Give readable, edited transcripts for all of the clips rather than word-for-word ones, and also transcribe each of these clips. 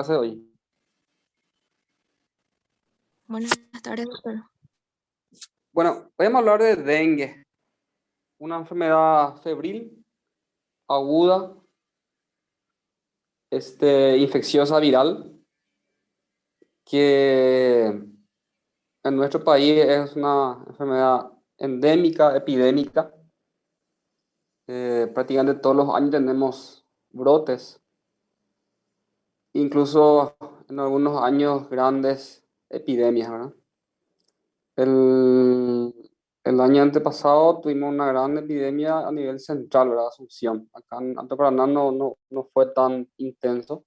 Hace hoy. Buenas tardes, doctor. Bueno, vamos a hablar de dengue, una enfermedad febril, aguda, infecciosa viral, que en nuestro país es una enfermedad endémica, epidémica. Prácticamente todos los años tenemos brotes, incluso en algunos años grandes epidemias, ¿verdad? El, el año antepasado tuvimos una gran epidemia a nivel central, ¿verdad? Asunción. Acá en Alto Paraná no fue tan intenso.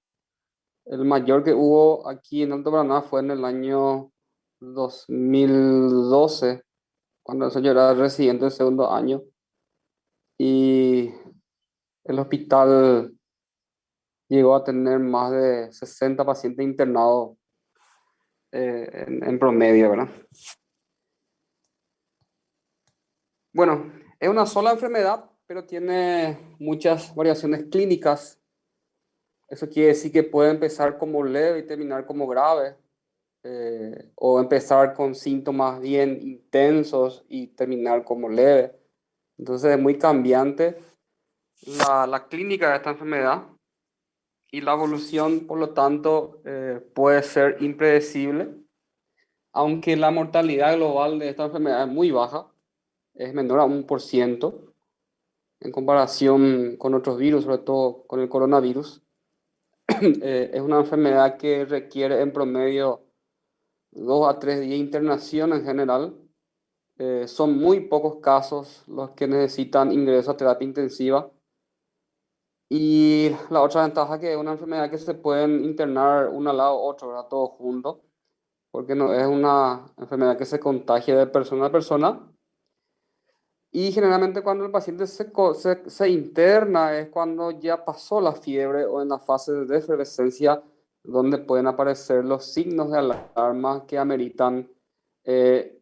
El mayor que hubo aquí en Alto Paraná fue en el año 2012, cuando yo era residente del segundo año. Y el hospital llegó a tener más de 60 pacientes internados en promedio, ¿verdad? Bueno, es una sola enfermedad, pero tiene muchas variaciones clínicas. Eso quiere decir que puede empezar como leve y terminar como grave, o empezar con síntomas bien intensos y terminar como leve. Entonces es muy cambiante la clínica de esta enfermedad y la evolución, por lo tanto, puede ser impredecible, aunque la mortalidad global de esta enfermedad es muy baja, es menor a 1% en comparación con otros virus, sobre todo con el coronavirus. Es una enfermedad que requiere en promedio 2 a 3 días de internación en general. Son muy pocos casos los que necesitan ingreso a terapia intensiva. Y la otra ventaja que es una enfermedad que se pueden internar uno al lado otro, ¿verdad? Todos juntos, porque no es una enfermedad que se contagia de persona a persona. Y generalmente cuando el paciente se interna es cuando ya pasó la fiebre o en la fase de efervescencia, donde pueden aparecer los signos de alarma que ameritan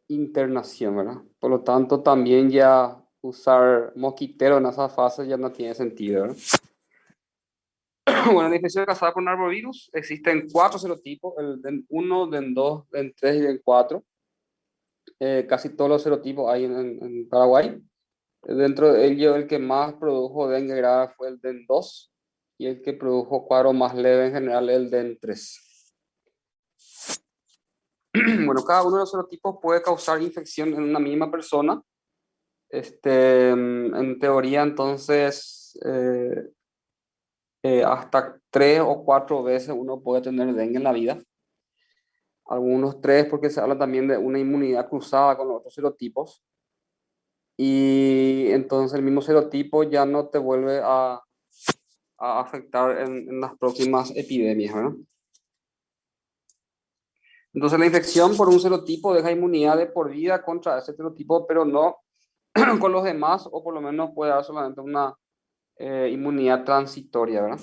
internación, ¿verdad? Por lo tanto, también ya usar mosquitero en esa fase ya no tiene sentido, ¿verdad? Bueno, la infección causada por un arbovirus existen 4 serotipos, el DEN 1, DEN 2, DEN 3 y DEN 4. Casi todos los serotipos hay en Paraguay. Dentro de ello, el que más produjo dengue grave fue el DEN 2 y el que produjo cuadro más leve en general el DEN 3. Bueno, cada uno de los serotipos puede causar infección en una misma persona. En teoría, entonces, hasta 3 o 4 veces uno puede tener dengue en la vida. Algunos 3 porque se habla también de una inmunidad cruzada con los otros serotipos. Y entonces el mismo serotipo ya no te vuelve a afectar en las próximas epidemias, ¿verdad? Entonces la infección por un serotipo deja inmunidad de por vida contra ese serotipo, pero no con los demás, o por lo menos puede dar solamente una inmunidad transitoria, ¿verdad?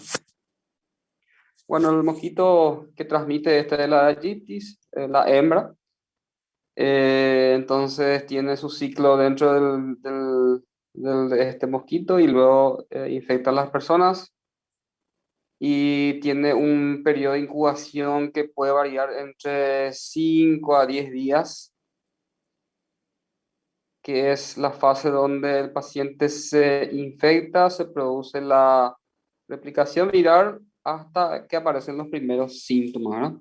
Bueno, el mosquito que transmite esta es la Aegyptis, la hembra. Entonces tiene su ciclo dentro de este mosquito y luego infecta a las personas. Y tiene un periodo de incubación que puede variar entre 5 a 10 días, que es la fase donde el paciente se infecta, se produce la replicación viral hasta que aparecen los primeros síntomas, ¿verdad?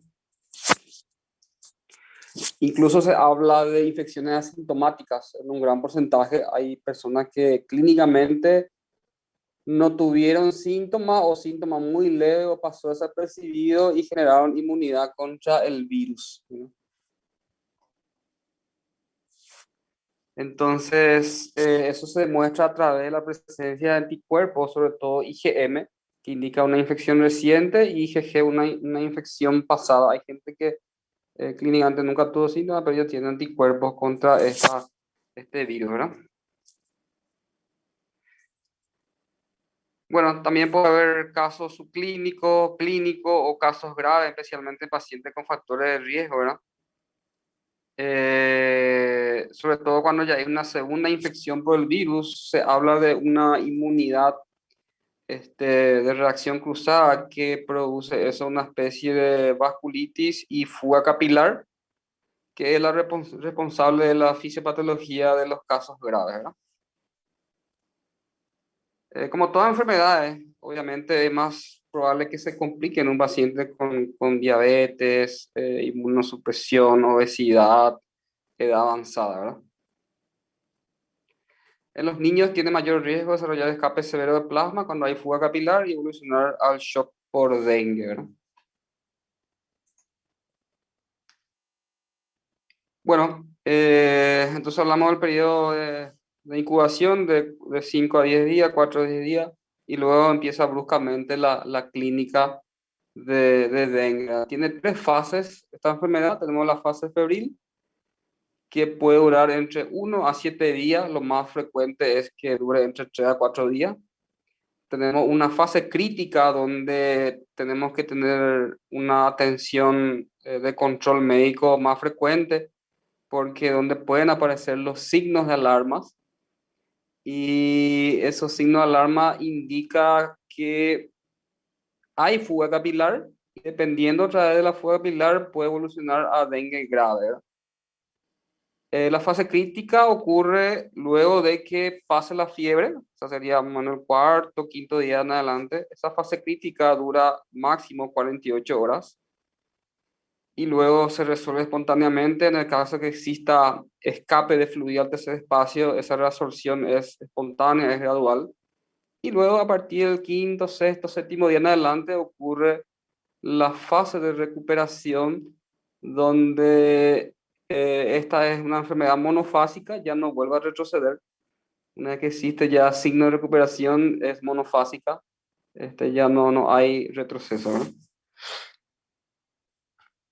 Incluso se habla de infecciones asintomáticas. En un gran porcentaje hay personas que clínicamente no tuvieron síntomas o síntomas muy leves o pasó desapercibido y generaron inmunidad contra el virus, ¿no? Entonces, eso se demuestra a través de la presencia de anticuerpos, sobre todo IgM, que indica una infección reciente, y IgG, una infección pasada. Hay gente que clínicamente nunca tuvo síntomas, pero ya tiene anticuerpos contra este virus, ¿verdad? Bueno, también puede haber casos subclínicos, clínicos o casos graves, especialmente en pacientes con factores de riesgo, ¿verdad? Sobre todo cuando ya hay una segunda infección por el virus, se habla de una inmunidad de reacción cruzada que produce eso, una especie de vasculitis y fuga capilar, que es la responsable de la fisiopatología de los casos graves, ¿verdad? Como todas enfermedades, obviamente es más probable que se complique en un paciente con diabetes, inmunosupresión, obesidad, edad avanzada, ¿verdad? En los niños tiene mayor riesgo de desarrollar escape severo de plasma cuando hay fuga capilar y evolucionar al shock por dengue, ¿verdad? Bueno, entonces hablamos del periodo de incubación de 5 a 10 días, 4 a 10 días, y luego empieza bruscamente la clínica de dengue. Tiene tres fases esta enfermedad. Tenemos la fase febril, que puede durar entre 1 a 7 días. Lo más frecuente es que dure entre 3 a 4 días. Tenemos una fase crítica donde tenemos que tener una atención de control médico más frecuente, porque donde pueden aparecer los signos de alarmas, y esos signos de alarma indica que hay fuga capilar, y dependiendo a través de la fuga capilar puede evolucionar a dengue grave, ¿verdad? La fase crítica ocurre luego de que pase la fiebre, o sea, sería más o menos el cuarto, quinto día en adelante. Esa fase crítica dura máximo 48 horas y luego se resuelve espontáneamente. En el caso que exista escape de fluido al tercer espacio, esa reabsorción es espontánea, es gradual. Y luego a partir del quinto, sexto, séptimo día en adelante ocurre la fase de recuperación, donde esta es una enfermedad monofásica, ya no vuelve a retroceder. Una vez que existe ya signo de recuperación, es monofásica, ya no hay retroceso, ¿verdad?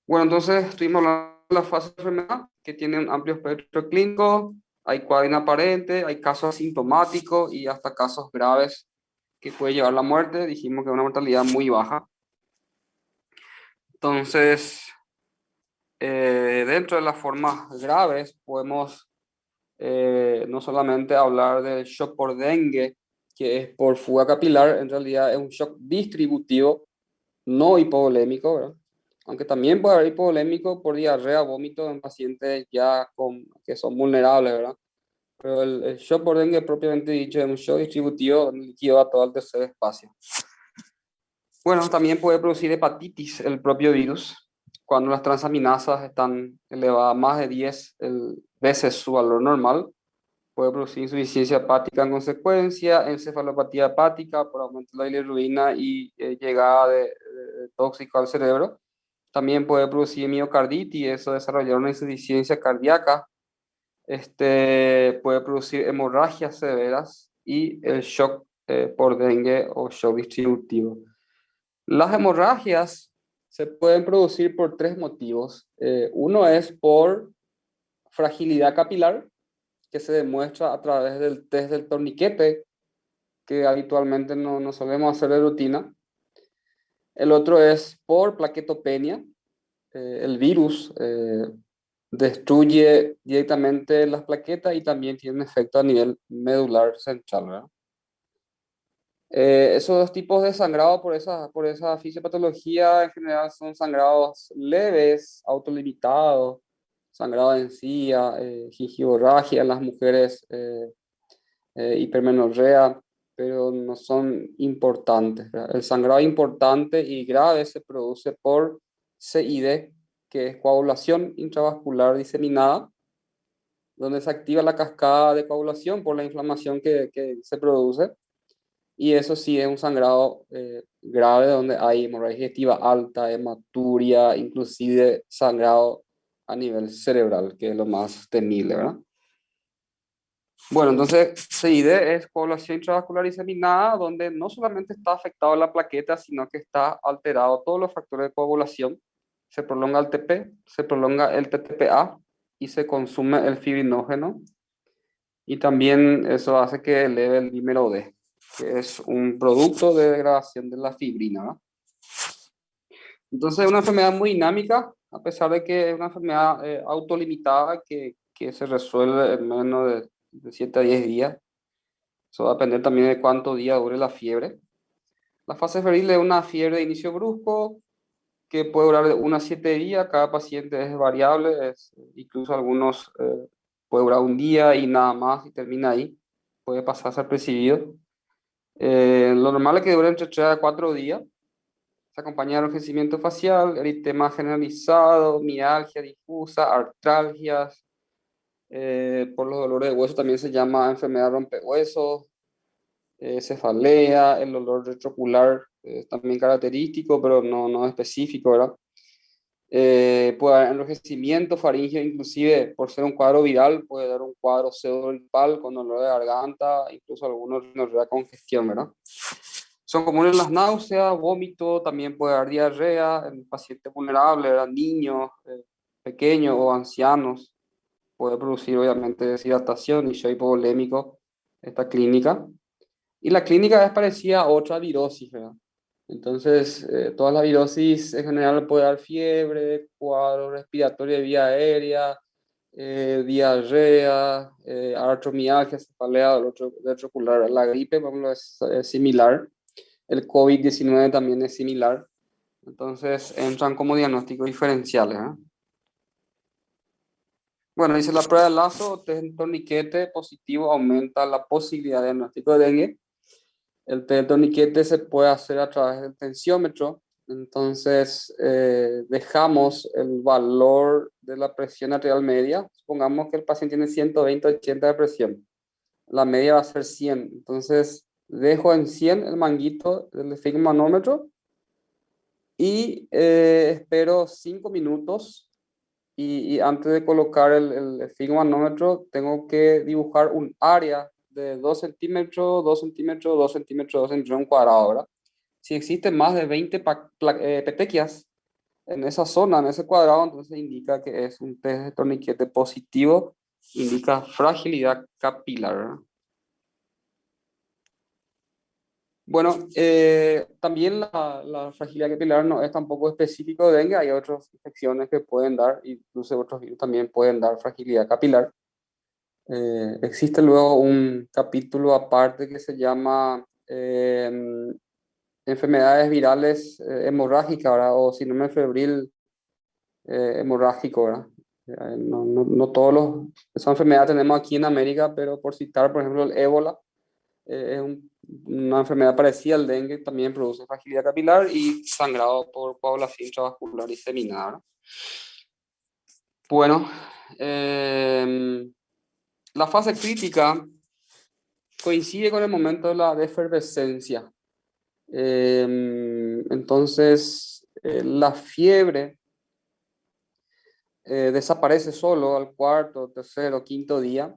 Bueno, entonces estuvimos hablando de la fase de enfermedad, que tiene un amplio espectro clínico. Hay cuadro inaparente, hay casos asintomáticos y hasta casos graves que puede llevar a la muerte. Dijimos que es una mortalidad muy baja. Entonces, dentro de las formas graves podemos no solamente hablar del shock por dengue, que es por fuga capilar. En realidad es un shock distributivo, no hipovolémico, ¿verdad? Aunque también puede haber hipovolémico por diarrea, vómito en pacientes ya que son vulnerables, ¿verdad? Pero el shock por dengue propiamente dicho es un shock distributivo donde el líquido va todo al tercer espacio. Bueno, también puede producir hepatitis el propio virus cuando las transaminasas están elevadas más de 10 veces su valor normal. Puede producir insuficiencia hepática en consecuencia, encefalopatía hepática por aumento de la bilirrubina y llegada de tóxico al cerebro. También puede producir miocarditis, eso desarrollar una insuficiencia cardíaca. Puede producir hemorragias severas y el shock por dengue o shock distributivo. Las hemorragias se pueden producir por tres motivos. Uno es por fragilidad capilar, que se demuestra a través del test del torniquete, que habitualmente no solemos hacer de rutina. El otro es por plaquetopenia. El virus destruye directamente las plaquetas y también tiene un efecto a nivel medular central, ¿verdad? Esos dos tipos de sangrado por esa fisiopatología en general son sangrados leves, autolimitados, sangrado de encía, gingivorragia en las mujeres, hipermenorrea, pero no son importantes, ¿verdad? El sangrado importante y grave se produce por CID, que es coagulación intravascular diseminada, donde se activa la cascada de coagulación por la inflamación que se produce. Y eso sí es un sangrado grave donde hay hemorragia digestiva alta, hematuria, inclusive sangrado a nivel cerebral, que es lo más temible, ¿verdad? Bueno, entonces CID es coagulación intravascular diseminada, donde no solamente está afectado la plaqueta, sino que está alterado todos los factores de coagulación. Se prolonga el TP, se prolonga el TTPA y se consume el fibrinógeno. Y también eso hace que eleve el dímero D, que es un producto de degradación de la fibrina, ¿no? Entonces es una enfermedad muy dinámica, a pesar de que es una enfermedad autolimitada que se resuelve en menos de 7 a 10 días. Eso va a depender también de cuántos días dure la fiebre. La fase febril es una fiebre de inicio brusco que puede durar de 1 a 7 días. Cada paciente es variable, incluso algunos puede durar un día y nada más y termina ahí. Puede pasar a ser percibido. Lo normal es que dure entre 3 a 4 días. Se acompaña de enrojecimiento facial, eritema generalizado, mialgia difusa, artralgias. Por los dolores de hueso también se llama enfermedad rompehuesos, cefalea, el dolor retrocular también característico, pero no específico, ¿verdad? Puede haber enrojecimiento faríngeo, inclusive por ser un cuadro viral, puede dar un cuadro pseudogripal con dolor de garganta, incluso algunos rinorrea congestión, ¿verdad? Son comunes las náuseas, vómito, también puede haber diarrea en pacientes vulnerables, ¿verdad? Niños, pequeños o ancianos. Puede producir obviamente deshidratación y shock hipovolémico esta clínica. Y la clínica es parecida a otra virosis, ¿verdad? Entonces, todas las virosis en general puede dar fiebre, cuadro respiratorio de vía aérea, diarrea, artromialgia, cefalea, dolor retrocular. La gripe, por ejemplo, es similar. El COVID-19 también es similar. Entonces, entran como diagnósticos diferenciales, ¿eh? Bueno, dice la prueba de lazo, test de torniquete positivo aumenta la posibilidad de diagnóstico de dengue. El test de torniquete se puede hacer a través del tensiómetro. Entonces, dejamos el valor de la presión arterial media. Supongamos que el paciente tiene 120-80 de presión. La media va a ser 100. Entonces, dejo en 100 el manguito del esfigmomanómetro y espero 5 minutos. Y antes de colocar el esfigmomanómetro, tengo que dibujar un área de 2 centímetros, 2 centímetros, 2 centímetros, 2 centímetros, un cuadrado, ¿verdad? Si existen más de 20 petequias en esa zona, en ese cuadrado, entonces indica que es un test de torniquete positivo, indica fragilidad capilar, ¿verdad? Bueno, también la fragilidad capilar no es tampoco específico de dengue, hay otras infecciones que pueden dar, incluso otros virus también pueden dar fragilidad capilar. Existe luego un capítulo aparte que se llama enfermedades virales hemorrágicas, ¿verdad? O síndrome febril hemorrágico, ¿verdad? No todos esa enfermedad tenemos aquí en América, pero por citar, por ejemplo, el ébola, es una enfermedad parecida al dengue, también produce fragilidad capilar y sangrado por coagulación intravascular diseminada, ¿verdad? Bueno, la fase crítica coincide con el momento de la defervescencia. Entonces, la fiebre desaparece solo al cuarto, tercero, quinto día.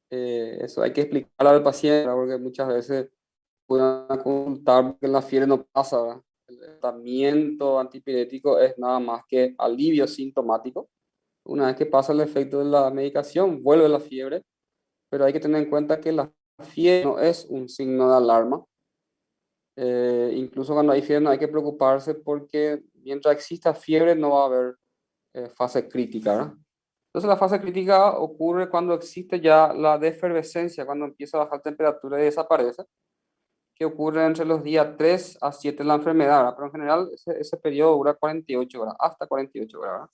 Eso hay que explicarle al paciente, ¿verdad? Porque muchas veces pueden consultar que la fiebre no pasa, ¿verdad? El tratamiento antipirético es nada más que alivio sintomático. Una vez que pasa el efecto de la medicación, vuelve la fiebre, pero hay que tener en cuenta que la fiebre no es un signo de alarma. Incluso cuando hay fiebre no hay que preocuparse porque mientras exista fiebre no va a haber fase crítica, ¿verdad? Entonces la fase crítica ocurre cuando existe ya la defervescencia, cuando empieza a bajar la temperatura y desaparece, que ocurre entre los días 3 a 7 de la enfermedad, ¿verdad? Pero en general ese periodo dura 48 horas, hasta 48 horas, ¿verdad?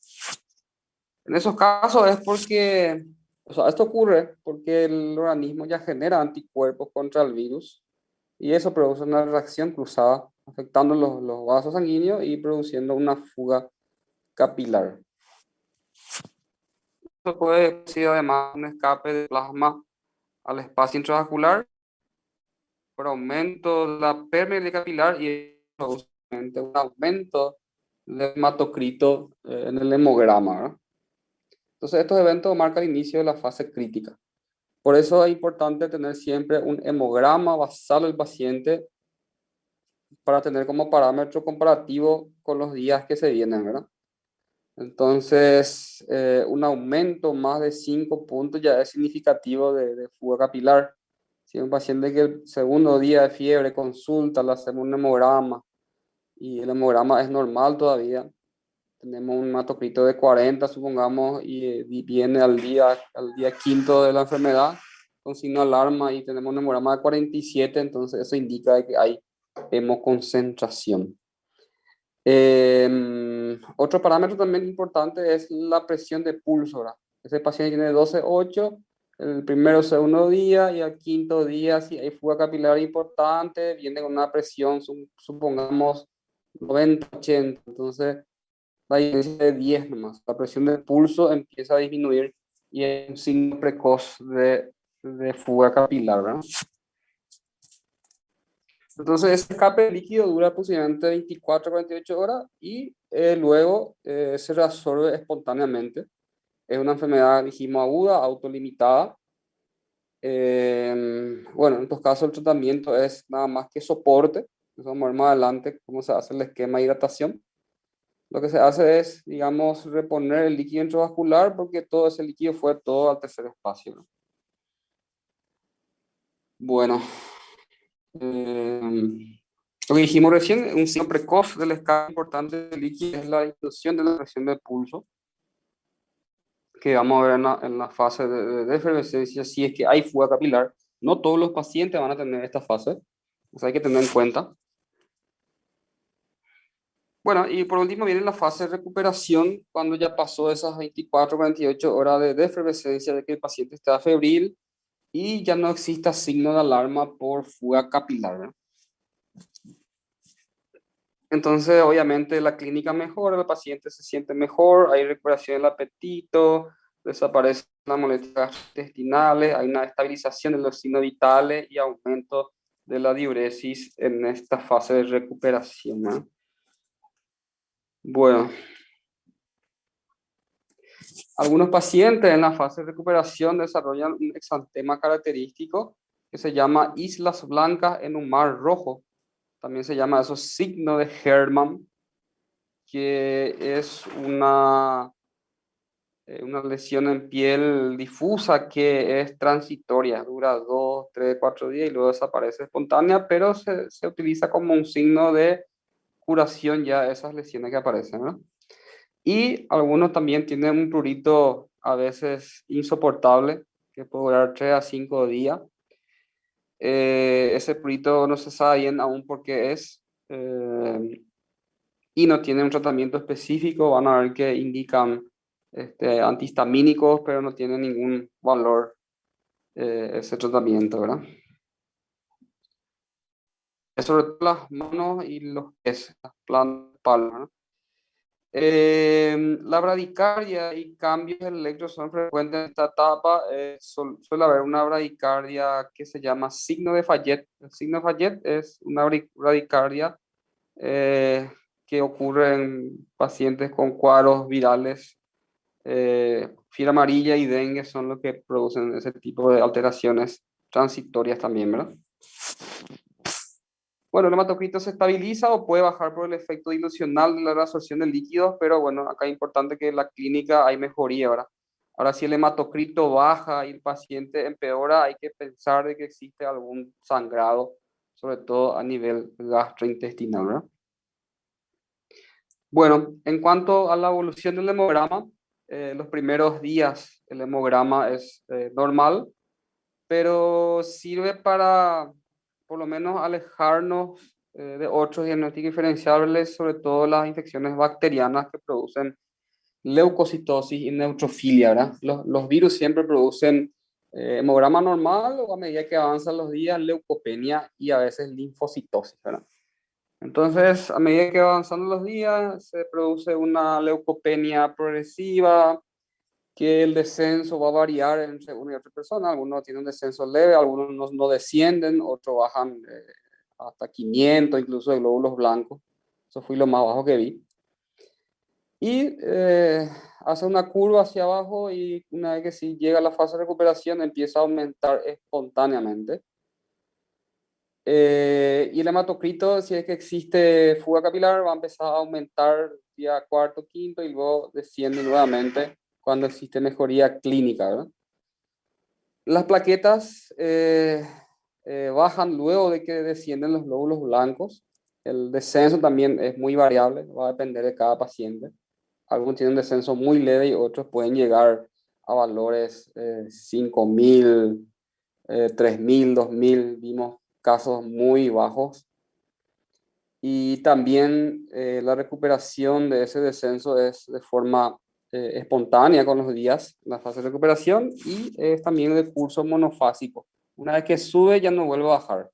En esos casos es porque, o sea, esto ocurre porque el organismo ya genera anticuerpos contra el virus y eso produce una reacción cruzada, afectando los vasos sanguíneos y produciendo una fuga capilar. Esto puede ser además un escape de plasma al espacio intravascular por aumento de la permeabilidad capilar y un aumento del hematocrito en el hemograma, ¿verdad? Entonces estos eventos marcan el inicio de la fase crítica. Por eso es importante tener siempre un hemograma basal del paciente para tener como parámetro comparativo con los días que se vienen, ¿verdad? Entonces, un aumento más de 5 puntos ya es significativo de fuga capilar. Si un paciente que el segundo día de fiebre consulta, le hacemos un hemograma y el hemograma es normal todavía, tenemos un hematocrito de 40, supongamos, y viene al día quinto de la enfermedad con signo de alarma y tenemos un hemograma de 47, entonces eso indica que hay hemoconcentración. Otro parámetro también importante es la presión de pulso, ¿verdad? Ese paciente tiene 12,8 el primero o segundo día, y al quinto día, si hay fuga capilar importante, viene con una presión, supongamos, 90-80. Entonces, la diferencia de 10 nomás. La presión de pulso empieza a disminuir y es un signo precoz de fuga capilar, ¿verdad? Entonces, ese escape líquido dura aproximadamente 24 a 48 horas y luego se reabsorbe espontáneamente. Es una enfermedad, dijimos, aguda, autolimitada. Bueno, en estos casos el tratamiento es nada más que soporte. Vamos a ver más adelante cómo se hace el esquema de hidratación. Lo que se hace es, digamos, reponer el líquido intravascular porque todo ese líquido fue todo al tercer espacio, ¿no? Bueno, lo que dijimos recién, un signo precoz del escape importante del líquido es la disminución de la presión del pulso, que vamos a ver en la fase de efervescencia, si es que hay fuga capilar. No todos los pacientes van a tener esta fase, eso hay que tener en cuenta. Bueno, y por último viene la fase de recuperación, cuando ya pasó esas 24, 48 horas de efervescencia, de que el paciente está febril y ya no exista signo de alarma por fuga capilar, ¿verdad? Entonces, obviamente, la clínica mejora, el paciente se siente mejor, hay recuperación del apetito, desaparecen las molestias gastrointestinales, hay una estabilización de los signos vitales y aumento de la diuresis en esta fase de recuperación, ¿no? Bueno, algunos pacientes en la fase de recuperación desarrollan un exantema característico que se llama islas blancas en un mar rojo. También se llama eso signo de Hermann, que es una lesión en piel difusa que es transitoria, dura 2, 3, 4 días y luego desaparece espontánea, pero se utiliza como un signo de curación ya de esas lesiones que aparecen, ¿no? Y algunos también tienen un prurito a veces insoportable, que puede durar 3 a 5 días. Ese prurito no se sabe bien aún por qué es, y no tiene un tratamiento específico. Van a ver que indican antihistamínicos, pero no tiene ningún valor ese tratamiento, ¿verdad? Es sobre todo las manos y los pies, las plantas, palmas, ¿no? La bradicardia y cambios del electro son frecuentes en esta etapa. Suele haber una bradicardia que se llama signo de Fayette. El signo de Fayette es una bradicardia eh, que ocurre en pacientes con cuadros virales. Fiebre amarilla y dengue son los que producen ese tipo de alteraciones transitorias también, ¿verdad? Bueno, el hematocrito se estabiliza o puede bajar por el efecto dilucional de la reabsorción de líquidos, pero bueno, acá es importante que en la clínica hay mejoría, ¿verdad? Ahora, si el hematocrito baja y el paciente empeora, hay que pensar de que existe algún sangrado, sobre todo a nivel gastrointestinal, ¿verdad? Bueno, en cuanto a la evolución del hemograma, los primeros días el hemograma es normal, pero sirve para por lo menos alejarnos de otros diagnósticos diferenciables, sobre todo las infecciones bacterianas que producen leucocitosis y neutrofilia, ¿verdad? Los virus siempre producen hemograma normal o a medida que avanzan los días, leucopenia y a veces linfocitosis, ¿verdad? Entonces, a medida que van avanzando los días, se produce una leucopenia progresiva, que el descenso va a variar entre una y otra persona. Algunos tienen un descenso leve, algunos no descienden, otros bajan hasta 500, incluso de glóbulos blancos. Eso fue lo más bajo que vi. Y hace una curva hacia abajo y una vez que sí llega a la fase de recuperación empieza a aumentar espontáneamente. Y el hematocrito, si es que existe fuga capilar, va a empezar a aumentar día cuarto, quinto y luego desciende nuevamente cuando existe mejoría clínica, ¿verdad? Las plaquetas bajan luego de que descienden los glóbulos blancos. El descenso también es muy variable, va a depender de cada paciente. Algunos tienen un descenso muy leve y otros pueden llegar a valores 5.000, 3.000, 2.000. Vimos casos muy bajos. Y también la recuperación de ese descenso es de forma espontánea con los días, la fase de recuperación, y es también de curso monofásico. Una vez que sube ya no vuelve a bajar.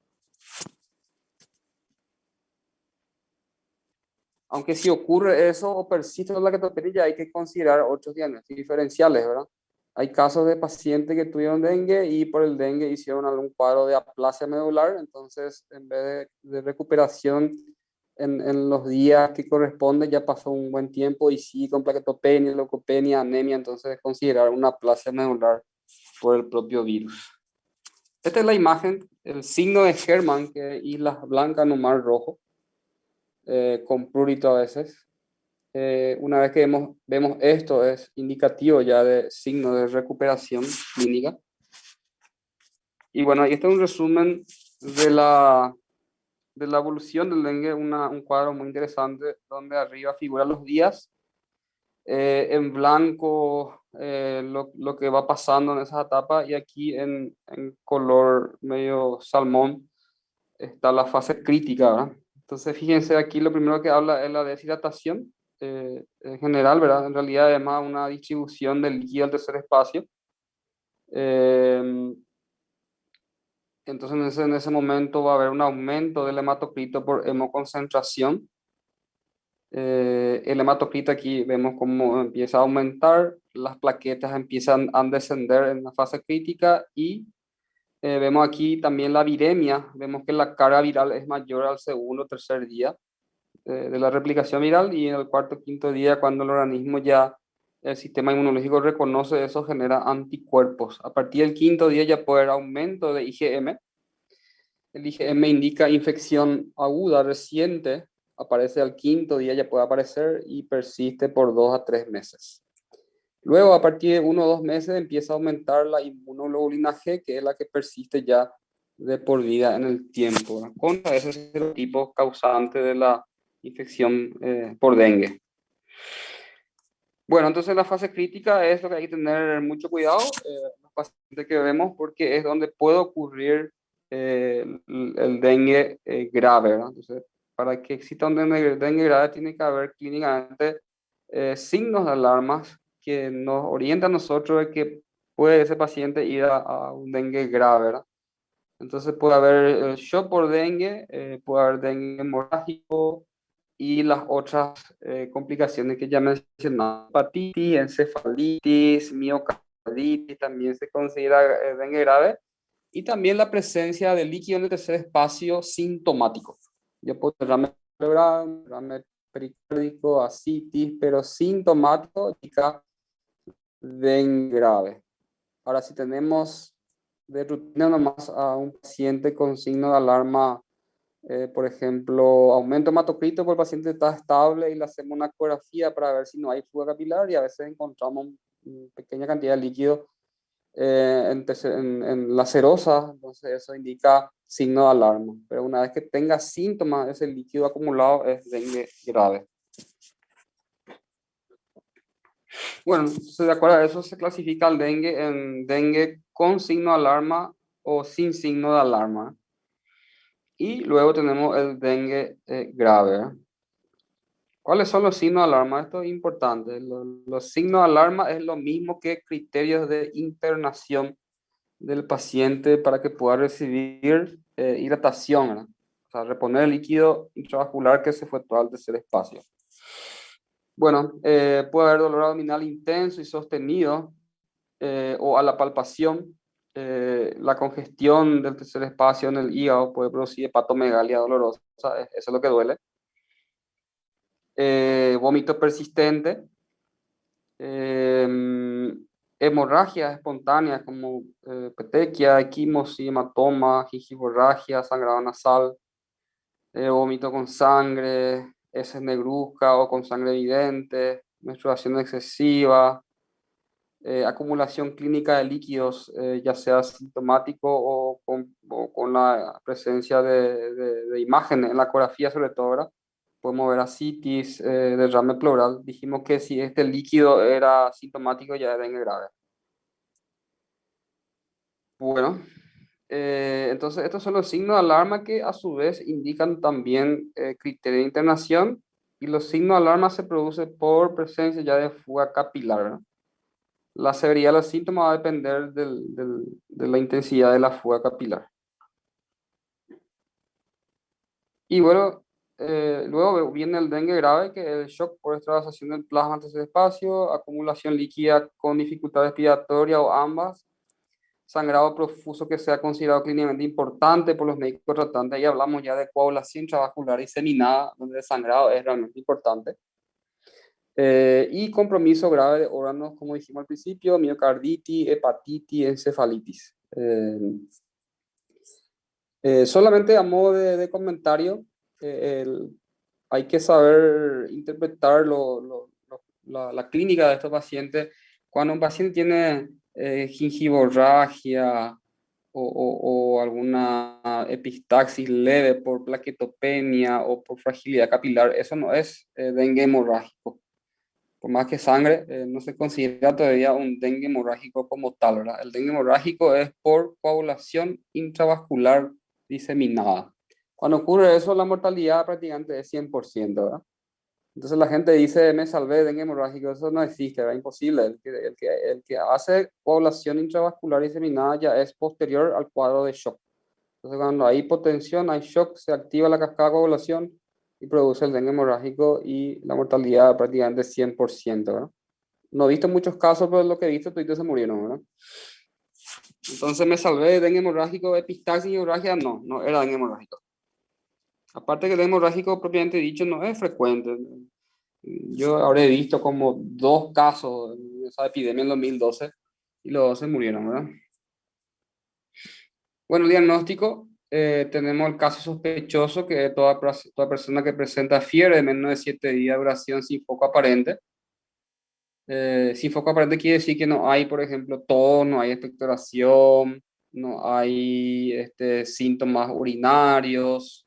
Aunque si ocurre eso o persiste la plaquetopenia, ya hay que considerar otros diagnósticos diferenciales, ¿verdad? Hay casos de pacientes que tuvieron dengue y por el dengue hicieron algún cuadro de aplasia medular, entonces en vez de recuperación en los días que corresponden, ya pasó un buen tiempo y sí con plaquetopenia, leucopenia, anemia, entonces considerar una aplasia medular por el propio virus. Esta es la imagen, el signo de Hermann, que es islas blancas en un mar rojo, con prurito a veces. Una vez que vemos esto, es indicativo ya de signo de recuperación clínica. Y bueno, este es un resumen de la evolución del dengue, un cuadro muy interesante donde arriba figuran los días, en blanco lo que va pasando en esa etapa, y aquí en color medio salmón está la fase crítica, ¿verdad? Entonces, fíjense, aquí lo primero que habla es la deshidratación en general, ¿verdad? En realidad, además, una distribución del líquido al tercer espacio. Eh, entonces, en ese momento va a haber un aumento del hematocrito por hemoconcentración. El hematocrito aquí vemos cómo empieza a aumentar, las plaquetas empiezan a descender en la fase crítica y vemos aquí también la viremia, vemos que la carga viral es mayor al segundo o tercer día de la replicación viral, y en el cuarto o quinto día, cuando el organismo ya, el sistema inmunológico reconoce eso, genera anticuerpos. A partir del quinto día ya puede haber aumento de IgM. El IgM indica infección aguda reciente, aparece al quinto día, ya puede aparecer y persiste por 2 a 3 meses. Luego, a partir de 1 o 2 meses, empieza a aumentar la inmunoglobulina G, que es la que persiste ya de por vida en el tiempo, ¿verdad? Contra ese serotipo causante de la infección por dengue. Bueno, entonces la fase crítica es lo que hay que tener mucho cuidado, los pacientes que vemos, porque es donde puede ocurrir el dengue grave, ¿verdad? Entonces, para que exista un dengue grave, tiene que haber clínicamente signos de alarmas que nos orientan a nosotros de que puede ese paciente ir a un dengue grave, ¿verdad? Entonces puede haber shock por dengue, puede haber dengue hemorrágico y las otras complicaciones que ya mencioné, hepatitis, encefalitis, miocarditis, también se considera dengue grave, y también la presencia de líquido en el tercer espacio sintomático. Yo puedo tener derrame cerebral, derrame pericárdico, ascitis, pero sintomático indica dengue grave. Ahora, si tenemos de rutina nomás a un paciente con signo de alarma, por ejemplo, aumento hematocrito, por el paciente está estable y le hacemos una ecografía para ver si no hay fuga capilar, y a veces encontramos una pequeña cantidad de líquido en la serosa, entonces eso indica signo de alarma. Pero una vez que tenga síntomas, ese líquido acumulado es dengue grave. Bueno, de acuerdo a eso se clasifica el dengue en dengue con signo de alarma o sin signo de alarma. Y luego tenemos el dengue grave, ¿eh? ¿Cuáles son los signos de alarma? Esto es importante. Los signos de alarma es lo mismo que criterios de internación del paciente para que pueda recibir hidratación, ¿verdad? O sea, reponer el líquido intravascular que se fue todo al tercer espacio. Bueno, puede haber dolor abdominal intenso y sostenido, o a la palpación. La congestión del tercer espacio en el hígado puede producir hepatomegalia dolorosa, eso es lo que duele. Vómito persistente, hemorragias espontáneas como petequia, equimosis, hematoma, gingivorragia, sangrado nasal, vómito con sangre, heces negruzca o con sangre evidente, menstruación excesiva, acumulación clínica de líquidos, ya sea sintomático o con la presencia de imágenes en la ecografía sobre todo, ¿verdad? Podemos ver ascitis, derrame pleural. Dijimos que si este líquido era sintomático ya era dengue grave. Bueno, Entonces, estos son los signos de alarma que a su vez indican también criterio de internación, y los signos de alarma se producen por presencia ya de fuga capilar, ¿verdad? La severidad de los síntomas va a depender de la intensidad de la fuga capilar. Y bueno, luego viene el dengue grave, que es el shock por extravasación del plasma antes del espacio, acumulación líquida con dificultad respiratoria o ambas, sangrado profuso que sea considerado clínicamente importante por los médicos tratantes. Ahí hablamos ya de coagulación intravascular diseminada, donde el sangrado es realmente importante. Y compromiso grave de órganos, como dijimos al principio, miocarditis, hepatitis, encefalitis. Solamente a modo de comentario, hay que saber interpretar la clínica de estos pacientes. Cuando un paciente tiene gingivorragia o alguna epistaxis leve por plaquetopenia o por fragilidad capilar, eso no es dengue hemorrágico. Por más que sangre, no se considera todavía un dengue hemorrágico como tal, ¿verdad? El dengue hemorrágico es por coagulación intravascular diseminada. Cuando ocurre eso, la mortalidad prácticamente es 100%, ¿verdad? Entonces la gente dice, me salvé de dengue hemorrágico, eso no existe, ¿verdad? Imposible. El que hace coagulación intravascular diseminada ya es posterior al cuadro de shock. Entonces cuando hay hipotensión, hay shock, se activa la cascada de coagulación y produce el dengue hemorrágico y la mortalidad prácticamente 100%, ¿verdad? No he visto muchos casos, pero lo que he visto, todos se murieron, ¿verdad? Entonces me salvé de dengue hemorrágico, epistaxis y hemorragia, no era dengue hemorrágico. Aparte que el dengue hemorrágico propiamente dicho no es frecuente. Yo habré visto como 2 casos de esa epidemia en 2012 y los 2 se murieron, ¿verdad? Bueno, el diagnóstico, tenemos el caso sospechoso, que es toda persona que presenta fiebre de menos de 7 días de duración sin foco aparente. Sin foco aparente quiere decir que no hay, por ejemplo, tos, no hay expectoración, no hay síntomas urinarios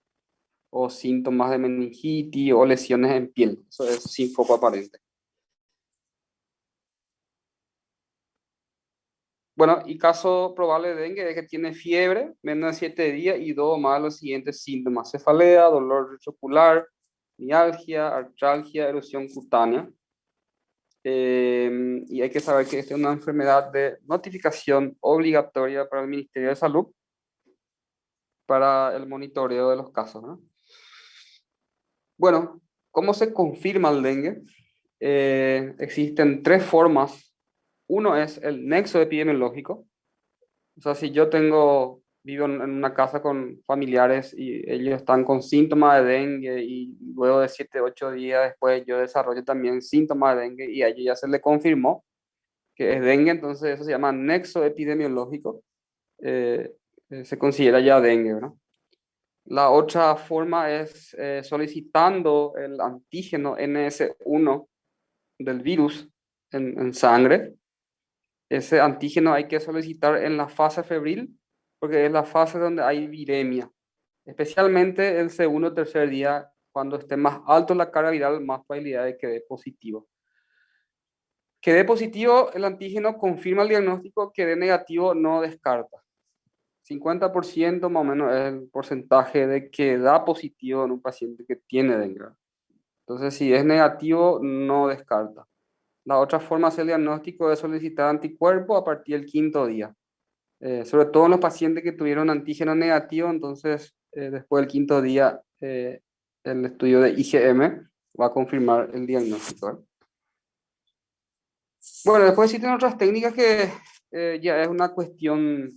o síntomas de meningitis o lesiones en piel. Eso es sin foco aparente. Bueno, y caso probable de dengue es que tiene fiebre, menos de 7 días y 2 más los siguientes síntomas: cefalea, dolor retrocular, mialgia, artralgia, erosión cutánea. Y hay que saber que esta es una enfermedad de notificación obligatoria para el Ministerio de Salud para el monitoreo de los casos, ¿no? Bueno, ¿cómo se confirma el dengue? Existen 3 formas. Uno es el nexo epidemiológico. O sea, si yo vivo en una casa con familiares y ellos están con síntomas de dengue y luego de 7, 8 días después yo desarrollo también síntomas de dengue y a ellos ya se le confirmó que es dengue, entonces eso se llama nexo epidemiológico. eh, Se considera ya dengue, ¿verdad? La otra forma es solicitando el antígeno NS1 del virus en sangre. Ese antígeno hay que solicitar en la fase febril porque es la fase donde hay viremia, especialmente el segundo o tercer día, cuando esté más alto la carga viral, más probabilidad de que dé positivo. Que dé positivo el antígeno confirma el diagnóstico, que dé negativo no descarta. 50% más o menos es el porcentaje de que da positivo en un paciente que tiene dengue. Entonces, si es negativo, no descarta. La otra forma de hacer el diagnóstico es solicitar anticuerpos a partir del quinto día. Sobre todo en los pacientes que tuvieron antígeno negativo, entonces después del quinto día el estudio de IgM va a confirmar el diagnóstico, ¿eh? Bueno, después existen otras técnicas que ya es una cuestión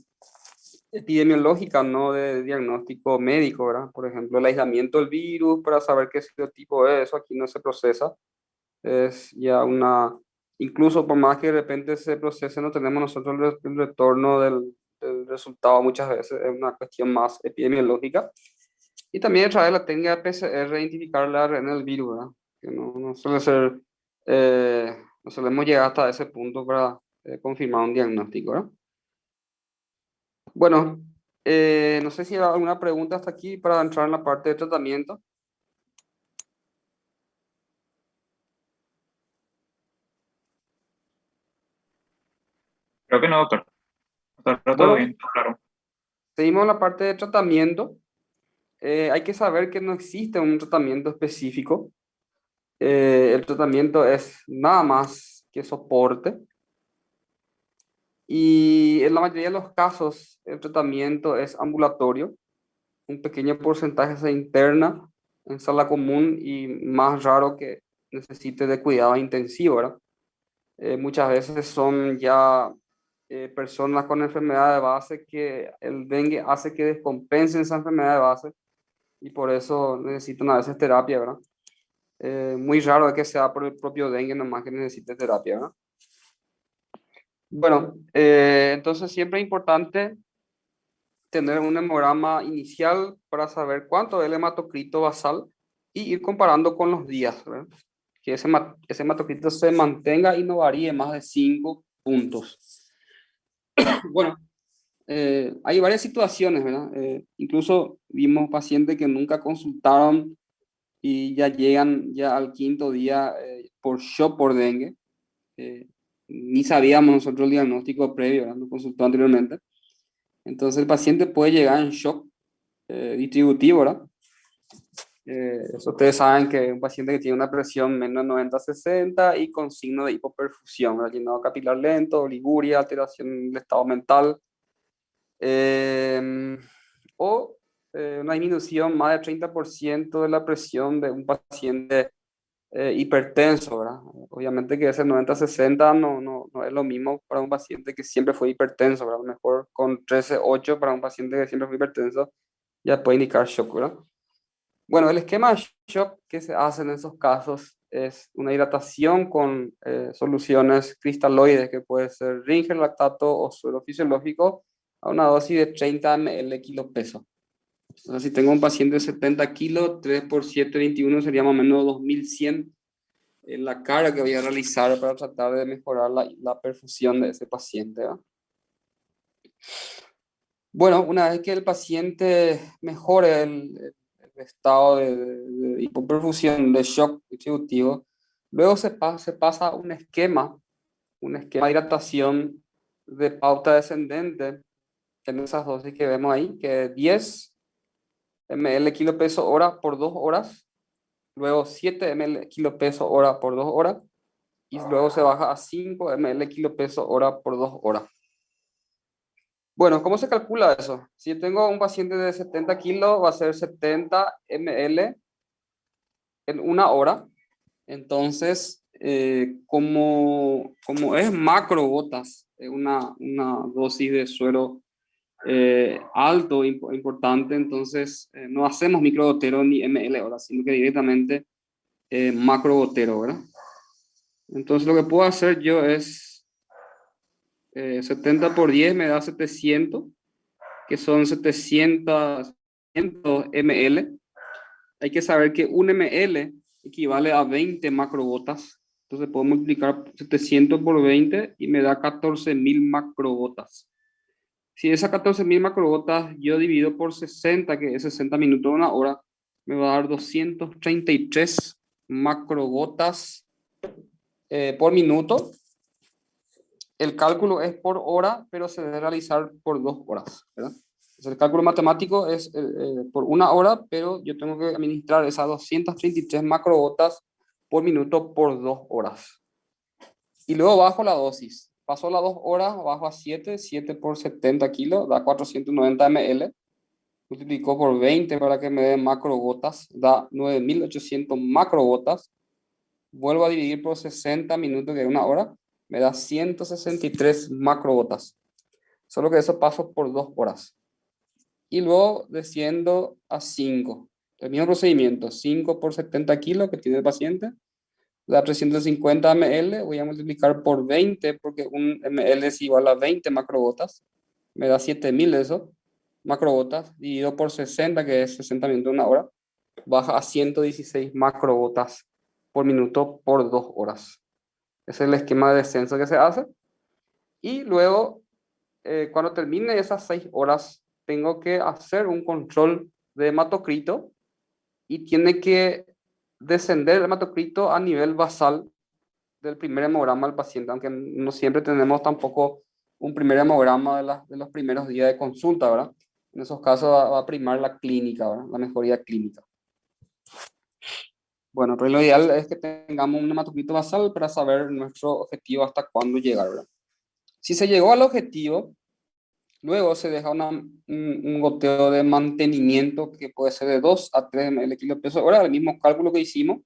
epidemiológica, no de diagnóstico médico, ¿verdad? Por ejemplo, el aislamiento del virus para saber qué serotipo es, eso aquí no se procesa. Es ya incluso por más que de repente se procese, no tenemos nosotros el retorno del resultado muchas veces, es una cuestión más epidemiológica. Y también a través de la técnica de PCR identificar la ARN del virus, ¿verdad? Que no suele ser, no solemos llegar hasta ese punto para confirmar un diagnóstico, ¿verdad? Bueno, no sé si hay alguna pregunta hasta aquí para entrar en la parte de tratamiento. Creo que no, doctor. Doctor, todo Bueno, bien, claro. Seguimos la parte de tratamiento. Hay que saber que no existe un tratamiento específico. El tratamiento es nada más que soporte. Y en la mayoría de los casos, el tratamiento es ambulatorio. Un pequeño porcentaje se interna en sala común y más raro que necesite de cuidado intensivo, ¿verdad? Muchas veces son ya personas con enfermedad de base que el dengue hace que descompensen esa enfermedad de base y por eso necesitan a veces terapia, ¿verdad? Muy raro es que sea por el propio dengue nomás que necesite terapia, ¿verdad? Bueno, entonces siempre es importante tener un hemograma inicial para saber cuánto es el hematocrito basal y ir comparando con los días, ¿verdad? Que ese hematocrito se mantenga y no varíe más de 5 puntos. Bueno, hay varias situaciones, ¿verdad? Incluso vimos pacientes que nunca consultaron y ya llegan ya al quinto día por shock por dengue. Ni sabíamos nosotros el diagnóstico previo, ¿verdad? No consultó anteriormente. Entonces el paciente puede llegar en shock distributivo, ¿verdad? Eso ustedes saben que un paciente que tiene una presión menos de 90/60 y con signo de hipoperfusión, ¿verdad? Llenado capilar lento, oliguria, alteración del estado mental, eh, o una disminución más del 30% de la presión de un paciente hipertenso, ¿verdad? Obviamente que ese 90/60 no es lo mismo para un paciente que siempre fue hipertenso, ¿verdad? A lo mejor con 13/8 para un paciente que siempre fue hipertenso ya puede indicar shock, ¿verdad? Bueno, el esquema de shock que se hace en esos casos es una hidratación con soluciones cristaloides, que puede ser Ringer, lactato o suero fisiológico, a una dosis de 30 ml kilo peso. Entonces, si tengo un paciente de 70 kilos, 3 por 7, 21 sería más o menos 2100 en la carga que voy a realizar para tratar de mejorar la perfusión de ese paciente, ¿verdad? Bueno, una vez que el paciente mejore el estado de hipoperfusión, de shock distributivo, luego se pasa a un esquema de hidratación de pauta descendente en esas dosis que vemos ahí, que es 10 ml kilo peso hora por 2 horas, luego 7 ml kilo peso hora por 2 horas, y luego se baja a 5 ml kilo peso hora por 2 horas. Bueno, ¿cómo se calcula eso? Si yo tengo un paciente de 70 kilos, va a ser 70 ml en una hora. Entonces, como es macro gotas, es una dosis de suero alto, importante, entonces no hacemos microgotero ni ml ahora, sino que directamente macro gotero, ¿verdad? Entonces, lo que puedo hacer yo es 70 por 10 me da 700, que son 700 ml. Hay que saber que un ml equivale a 20 macrogotas. Entonces puedo multiplicar 700 por 20 y me da 14.000 macrogotas. Si esas 14.000 macrogotas yo divido por 60, que es 60 minutos, una hora, me va a dar 233 macrogotas por minuto. El cálculo es por hora, pero se debe realizar por 2 horas, ¿verdad? Entonces, el cálculo matemático es por una hora, pero yo tengo que administrar esas 233 macrogotas por minuto por 2 horas. Y luego bajo la dosis. Pasó las 2 horas, bajo a 7, 7 por 70 kilos, da 490 ml. Multiplicó por 20 para que me dé macrogotas, da 9.800 macrogotas. Vuelvo a dividir por 60 minutos, que es una hora, me da 163 macrogotas. Solo que eso paso por 2 horas. Y luego desciendo a 5. El mismo procedimiento, 5 por 70 kilos que tiene el paciente, da 350 ml, voy a multiplicar por 20 porque un ml es igual a 20 macrogotas, me da 7.000 eso, macrogotas, dividido por 60, que es 60 minutos, una hora, baja a 116 macrogotas por minuto por 2 horas. Ese es el esquema de descenso que se hace. Y luego, cuando termine esas 6 horas, tengo que hacer un control de hematocrito y tiene que descender el hematocrito a nivel basal del primer hemograma del paciente, aunque no siempre tenemos tampoco un primer hemograma de los primeros días de consulta, ¿verdad? En esos casos va a primar la clínica, ¿verdad? La mejoría clínica. Bueno, pero lo ideal es que tengamos un hematocrito basal para saber nuestro objetivo hasta cuándo llegar, ¿verdad? Si se llegó al objetivo, luego se deja un goteo de mantenimiento que puede ser de 2 a 3 ml kilo peso hora, el mismo cálculo que hicimos.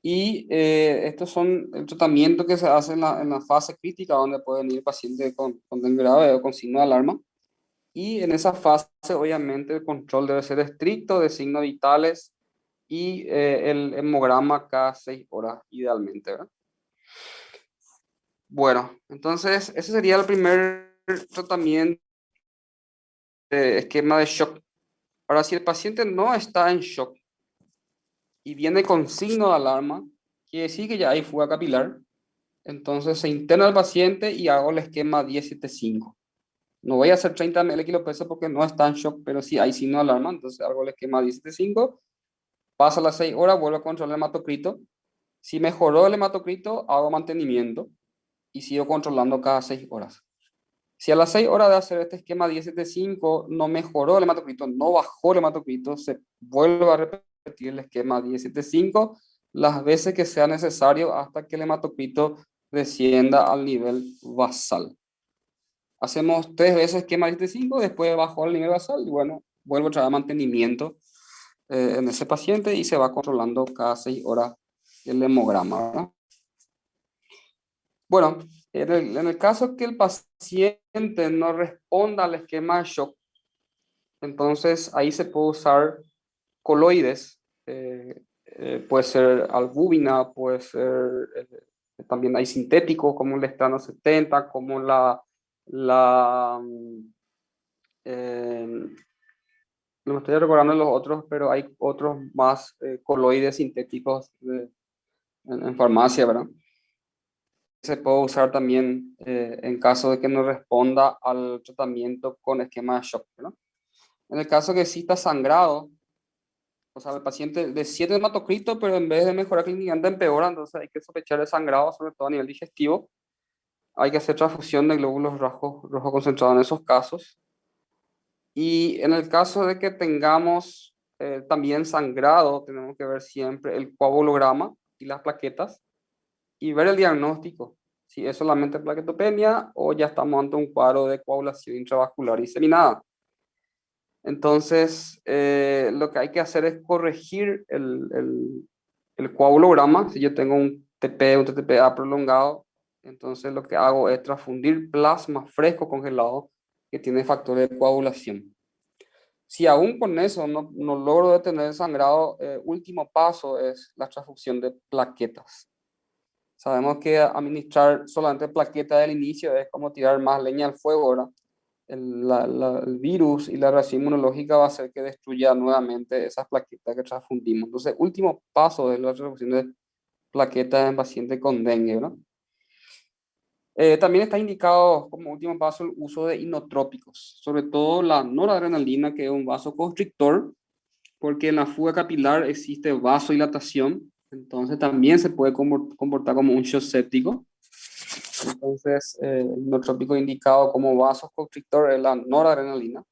Y estos son el tratamiento que se hace en la fase crítica, donde pueden ir pacientes con dengue grave o con signo de alarma. Y en esa fase, obviamente, el control debe ser estricto de signos vitales y el hemograma cada 6 horas, idealmente, ¿verdad? Bueno, entonces ese sería el primer tratamiento de esquema de shock. Ahora, si el paciente no está en shock y viene con signo de alarma, quiere decir que ya hay fuga capilar, entonces se interna al paciente y hago el esquema 10-7-5. No voy a hacer 30 ml kilo peso porque no está en shock, pero sí hay signo de alarma, entonces hago el esquema 10-7-5, pasa las 6 horas, vuelvo a controlar el hematocrito. Si mejoró el hematocrito, hago mantenimiento y sigo controlando cada 6 horas. Si a las 6 horas de hacer este esquema 10-7-5 no mejoró el hematocrito, no bajó el hematocrito, se vuelve a repetir el esquema 10-7-5 las veces que sea necesario hasta que el hematocrito descienda al nivel basal. Hacemos 3 veces esquema 10-7-5, después bajó al nivel basal y bueno, vuelvo a traer mantenimiento en ese paciente y se va controlando cada 6 horas el hemograma, ¿verdad? Bueno, en el caso que el paciente no responda al esquema de shock, entonces ahí se puede usar coloides, puede ser albúmina, puede ser, también hay sintéticos como el Estano 70, como eh, no me estoy recordando los otros, pero hay otros más coloides sintéticos en farmacia, ¿verdad? Se puede usar también en caso de que no responda al tratamiento con esquema de shock, ¿no? En el caso que sí está sangrado, o sea, el paciente de 7 hematocrito, pero en vez de mejorar clínicamente empeora, entonces hay que sospechar de sangrado, sobre todo a nivel digestivo. Hay que hacer transfusión de glóbulos rojos concentrados en esos casos. Y en el caso de que tengamos también sangrado, tenemos que ver siempre el coagulograma y las plaquetas y ver el diagnóstico, si es solamente plaquetopenia o ya estamos ante un cuadro de coagulación intravascular diseminada. Entonces, lo que hay que hacer es corregir el coagulograma. Si yo tengo un TP, un TTPA prolongado, entonces lo que hago es transfundir plasma fresco congelado que tiene factor de coagulación. Si aún con eso no logro detener el sangrado, último paso es la transfusión de plaquetas. Sabemos que administrar solamente plaquetas del inicio es como tirar más leña al fuego, ¿verdad? El virus y la reacción inmunológica va a hacer que destruya nuevamente esas plaquetas que transfundimos. Entonces, último paso es la transfusión de plaquetas en pacientes con dengue, ¿verdad? También está indicado como último paso el uso de inotrópicos, sobre todo la noradrenalina, que es un vasoconstrictor, porque en la fuga capilar existe vasodilatación, entonces también se puede comportar como un shock séptico. Entonces, el inotrópico indicado como vasoconstrictor es la noradrenalina.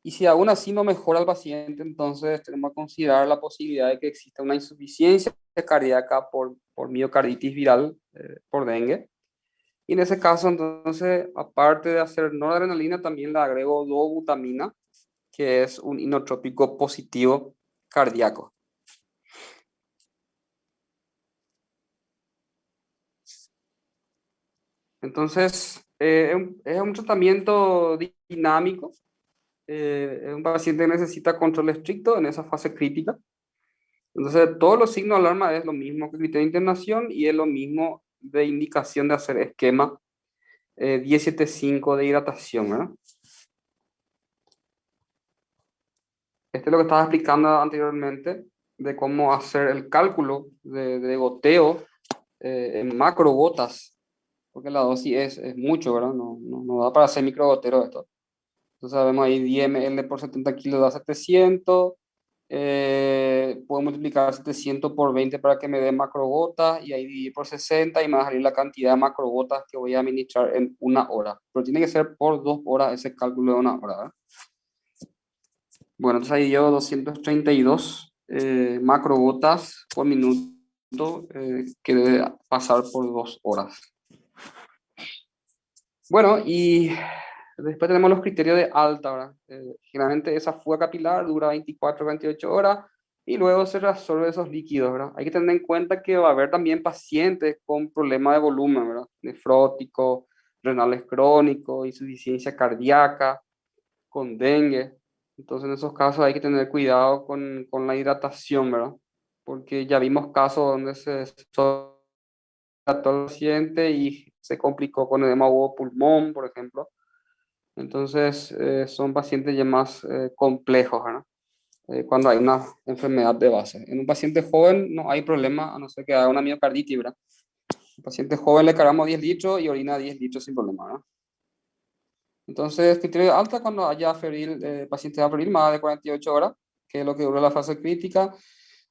Y si aún así no mejora el paciente, entonces tenemos que considerar la posibilidad de que exista una insuficiencia cardíaca por miocarditis viral, por dengue. Y en ese caso, entonces, aparte de hacer noradrenalina, también le agrego dobutamina, que es un inotrópico positivo cardíaco. Entonces, es un tratamiento dinámico. Es un paciente que necesita control estricto en esa fase crítica. Entonces, todos los signos de alarma es lo mismo que criterio de internación y es lo mismo de indicación de hacer esquema 10-7-5 de hidratación, ¿verdad? Este es lo que estaba explicando anteriormente de cómo hacer el cálculo de goteo en macro gotas, porque la dosis es mucho, ¿verdad? No da para hacer microgotero esto. Entonces vemos ahí 10 ml por 70 kilos da 700, Puedo multiplicar 700 por 20 para que me dé macrogotas y ahí dividir por 60 y me va a salir la cantidad de macrogotas que voy a administrar en una hora. Pero tiene que ser por 2 horas ese cálculo de una hora, ¿verdad? Bueno, entonces ahí llevo 232 macrogotas por minuto que debe pasar por 2 horas. Bueno, y después tenemos los criterios de alta, ¿verdad? Generalmente esa fuga capilar dura 24 28 horas y luego se reabsorbe esos líquidos, ¿verdad? Hay que tener en cuenta que va a haber también pacientes con problemas de volumen, ¿verdad? Nefrótico, renales crónicos, insuficiencia cardíaca, con dengue. Entonces en esos casos hay que tener cuidado con la hidratación, ¿verdad? Porque ya vimos casos donde se trató al paciente y se complicó con edema de pulmón, por ejemplo. Entonces, son pacientes ya más complejos, ¿verdad? Cuando hay una enfermedad de base. En un paciente joven no hay problema, a no ser que haga una miocarditis, ¿verdad? Un paciente joven le cargamos 10 litros y orina 10 litros sin problema, ¿verdad? Entonces, criterio de alta cuando haya febril, paciente de febril más de 48 horas, que es lo que dura la fase crítica.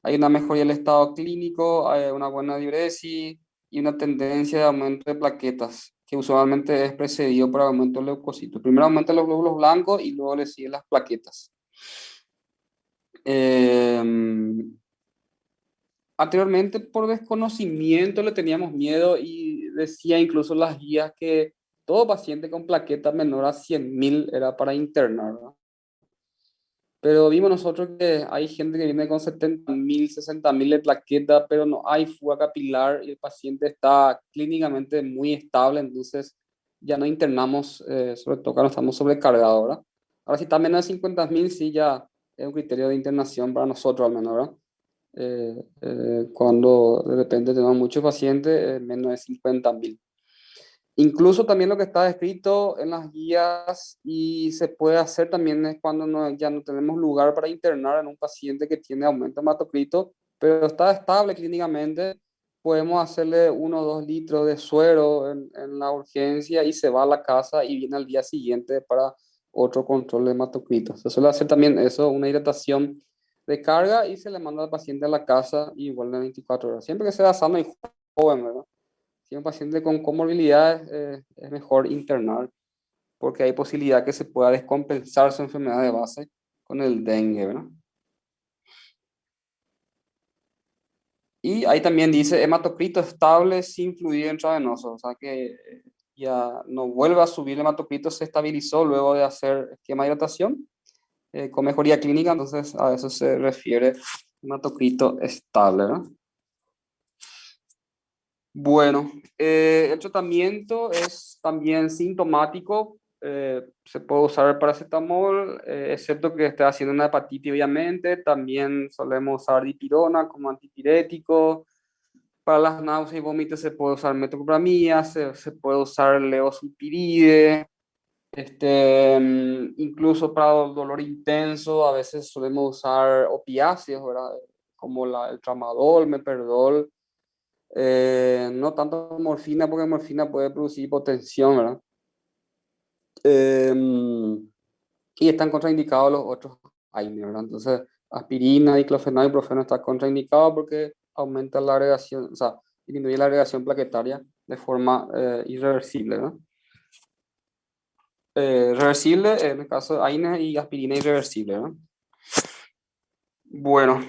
Hay una mejoría del estado clínico, hay una buena diuresis y una tendencia de aumento de plaquetas, que usualmente es precedido por aumento de leucocitos. Primero aumentan los glóbulos blancos y luego le siguen las plaquetas. Eh, Anteriormente, por desconocimiento, le teníamos miedo y decía incluso las guías que todo paciente con plaqueta menor a 100.000 era para internar, ¿verdad? Pero vimos nosotros que hay gente que viene con 70.000, 60.000 de plaqueta, pero no hay fuga capilar y el paciente está clínicamente muy estable, entonces ya no internamos, sobre todo cuando estamos sobrecargados, ¿verdad? Ahora, si está menos de 50.000, sí ya es un criterio de internación para nosotros al menos, ¿verdad? Cuando de repente tenemos muchos pacientes, menos de 50.000. Incluso también lo que está escrito en las guías y se puede hacer también es cuando ya no tenemos lugar para internar en un paciente que tiene aumento de hematocrito, pero está estable clínicamente, podemos hacerle 1 o 2 litros de suero en la urgencia y se va a la casa y viene al día siguiente para otro control de hematocrito. Se suele hacer también eso, una hidratación de carga y se le manda al paciente a la casa igual de 24 horas, siempre que sea sano y joven, ¿verdad? Si es un paciente con comorbilidades, es mejor internar porque hay posibilidad que se pueda descompensar su enfermedad de base con el dengue, ¿verdad? Y ahí también dice hematocrito estable sin fluido intravenoso, o sea que ya no vuelve a subir el hematocrito, se estabilizó luego de hacer esquema de hidratación con mejoría clínica, entonces a eso se refiere hematocrito estable, ¿verdad? Bueno, el tratamiento es también sintomático. Se puede usar el paracetamol, excepto que esté haciendo una hepatitis, obviamente. También solemos usar dipirona como antipirético. Para las náuseas y vómitos se puede usar metoclopramida, se puede usar leosulpiride. Incluso para el dolor intenso, a veces solemos usar opiáceos, ¿verdad? Como el tramadol, meperdol. No tanto morfina, porque morfina puede producir hipotensión, ¿verdad? Eh, y están contraindicados los otros AINE, ¿verdad? Entonces, aspirina, diclofenac y ibuprofeno están contraindicados porque aumenta la agregación, o sea, disminuye la agregación plaquetaria de forma irreversible, ¿verdad? Reversible, en el caso de AINE y aspirina irreversible, ¿verdad? Bueno,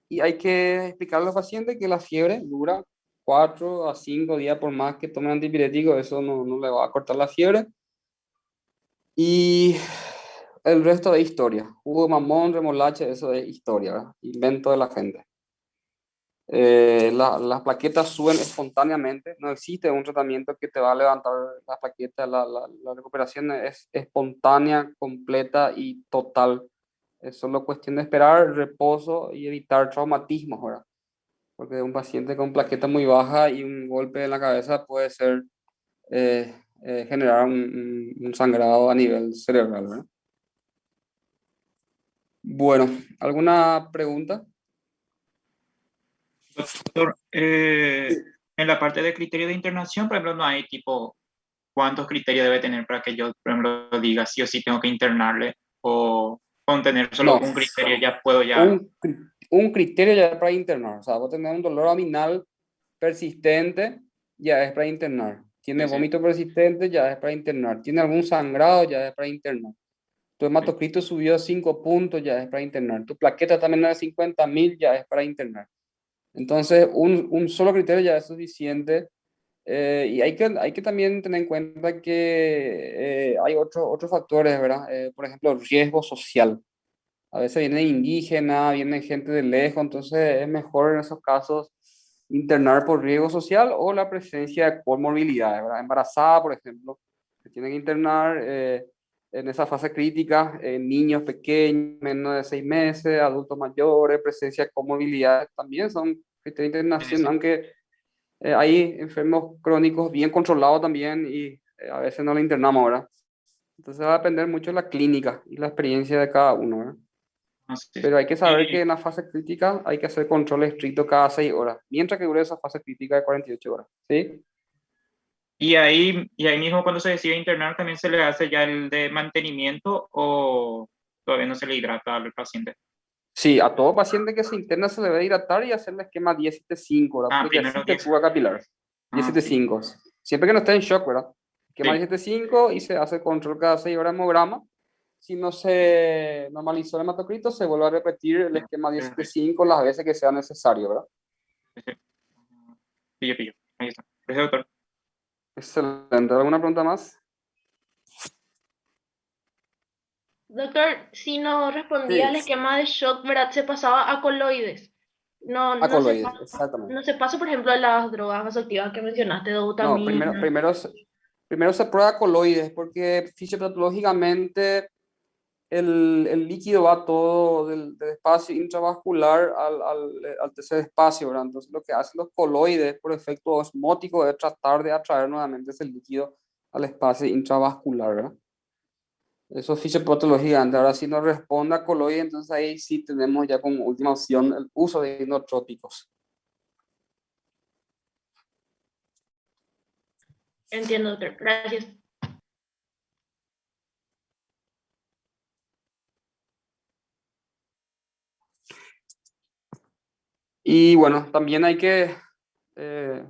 y hay que explicarle a los pacientes que la fiebre dura 4 a 5 días por más que tomen antipirético, eso no le va a cortar la fiebre. Y el resto de historia. Jugo de mamón, remolacha, eso es historia, ¿verdad? Invento de la gente. Las plaquetas suben espontáneamente, no existe un tratamiento que te va a levantar las plaquetas, la recuperación es espontánea, completa y total. Es solo cuestión de esperar, reposo y evitar traumatismos, ¿verdad? Porque un paciente con plaqueta muy baja y un golpe en la cabeza puede ser generar un sangrado a nivel cerebral, ¿verdad? Bueno, ¿alguna pregunta? Doctor, en la parte de criterio de internación, por ejemplo, no hay tipo cuántos criterios debe tener para que yo, por ejemplo, diga sí o sí tengo que internarle o Con tener solo No, un criterio ya puedo ya. un criterio ya es para internar. O sea, vos tenés un dolor abdominal persistente, ya es para internar. Tiene Sí, sí. vómito persistente, ya es para internar. Tiene algún sangrado, ya es para internar. Tu hematocrito subió a 5 puntos, ya es para internar. Tu plaqueta también es de 50.000, ya es para internar. Entonces, un solo criterio ya es suficiente. Y hay que también tener en cuenta que hay otros factores, ¿verdad? Por ejemplo, riesgo social. A veces viene indígena, viene gente de lejos, entonces es mejor en esos casos internar por riesgo social o la presencia de comorbilidades, ¿verdad? Embarazada, por ejemplo, se tiene que internar en esa fase crítica, niños pequeños, menos de 6 meses, adultos mayores, presencia de comorbilidades también son criterios de Sí, internación, sí. aunque hay enfermos crónicos bien controlados también y a veces no le internamos, ¿verdad? Entonces va a depender mucho de la clínica y la experiencia de cada uno, ¿verdad? Ah, sí, sí. Pero hay que saber que en la fase crítica hay que hacer control estricto cada 6 horas, mientras que dure esa fase crítica de 48 horas, ¿sí? Y ahí mismo cuando se decide internar también se le hace ya el de mantenimiento o todavía no se le hidrata al paciente. Sí, a todo paciente que se interna se le debe hidratar y hacer el esquema 10-7-5, ¿verdad? Ah, Porque primero existe 10. fuga capilar. Ah, sí. 10-7-5. Siempre que no esté en shock, ¿verdad? Esquema Sí. 10-7-5 y se hace control cada 6 horas hemograma. Si no se normalizó el hematocrito, se vuelve a repetir el esquema 10-7-5 las veces que sea necesario, ¿verdad? Sí, sí. Pillo. Ahí está. Gracias, doctor. Excelente. ¿Alguna pregunta más? Doctor, si no respondía al Sí, esquema de shock, ¿verdad? Se pasaba a coloides. No, acoloides, exactamente. no se pasa, por ejemplo, a las drogas vasoactivas que mencionaste, No, dobutamina. primero se prueba coloides porque fisiopatológicamente el líquido va todo del espacio intravascular al tercer espacio, ¿verdad? Entonces lo que hacen los coloides por efecto osmótico es tratar de atraer nuevamente ese líquido al espacio intravascular, ¿verdad? Eso es fisiopatológicamente. Ahora si no responde a coloide, entonces ahí sí tenemos ya como última opción el uso de inotrópicos. Entiendo, doctor. Gracias. Y bueno, también hay que eh,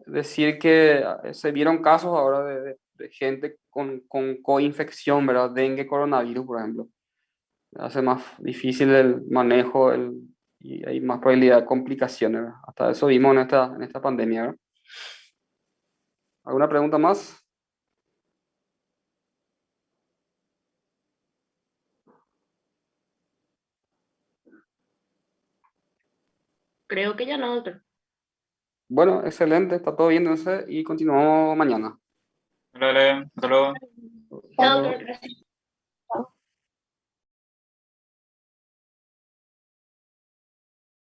decir que se vieron casos ahora de gente con coinfección, ¿verdad? Dengue, coronavirus, por ejemplo. Hace más difícil el manejo y hay más probabilidad de complicaciones, ¿verdad? Hasta eso vimos en esta pandemia, ¿verdad? ¿Alguna pregunta más? Creo que ya no, doctor. Bueno, excelente, está todo bien entonces y continuamos mañana. Dale, hasta luego. Hasta Chao, luego. doctor. Gracias.